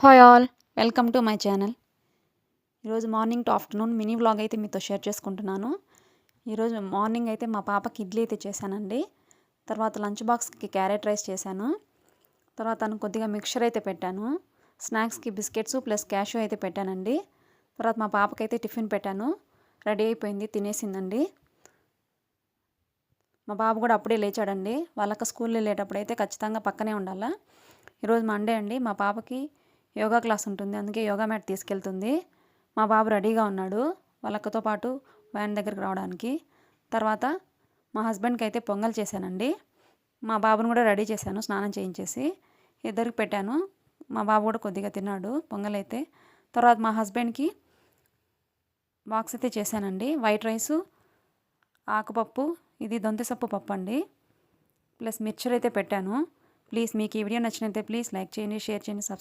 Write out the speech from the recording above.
Hi all, welcome to my channel. ఈరోజు morning to afternoon mini vlog అయితే మీతో share చేసుకుంటున్నాను. ఈరోజు మార్నింగ్ అయితే మా పాపకి ఇడ్లీ అయితే చేశానండి. తర్వాత లంచ్ బాక్స్కి క్యారెట్ రైస్ చేశాను. తర్వాత తను కొద్దిగా మిక్చర్ అయితే పెట్టాను. స్నాక్స్కి బిస్కెట్స్ ప్లస్ క్యాషు అయితే పెట్టానండి. తర్వాత మా పాపకైతే టిఫిన్ పెట్టాను. రెడీ అయిపోయింది, తినేసిందండి. మా బాబు కూడా అప్పుడే లేచాడండి. వాళ్ళకి స్కూల్ వెళ్ళేటప్పుడు అయితే ఖచ్చితంగా పక్కనే ఉండాలా. ఈరోజు మండే అండి. మా పాపకి యోగా క్లాస్ ఉంటుంది, అందుకే యోగా మ్యాట్ తీసుకెళ్తుంది. మా బాబు రెడీగా ఉన్నాడు వాళ్ళకతో పాటు వ్యాన్ దగ్గరికి రావడానికి. తర్వాత మా హస్బెండ్కి అయితే పొంగల్ చేశానండి. మా బాబుని కూడా రెడీ చేశాను, స్నానం చేయించేసి ఇద్దరికి పెట్టాను. మా బాబు కూడా కొద్దిగా తిన్నాడు పొంగల్ అయితే. తర్వాత మా హస్బెండ్కి బాక్స్ అయితే చేశానండి. వైట్ రైసు, ఆకుపప్పు, ఇది దొంతసప్పు పప్పు అండి, ప్లస్ మిక్చర్ అయితే పెట్టాను. ప్లీజ్ మీకు ఈ వీడియో నచ్చినైతే ప్లీజ్ లైక్ చేయండి, షేర్ చేయండి, సబ్స్క్రైబ్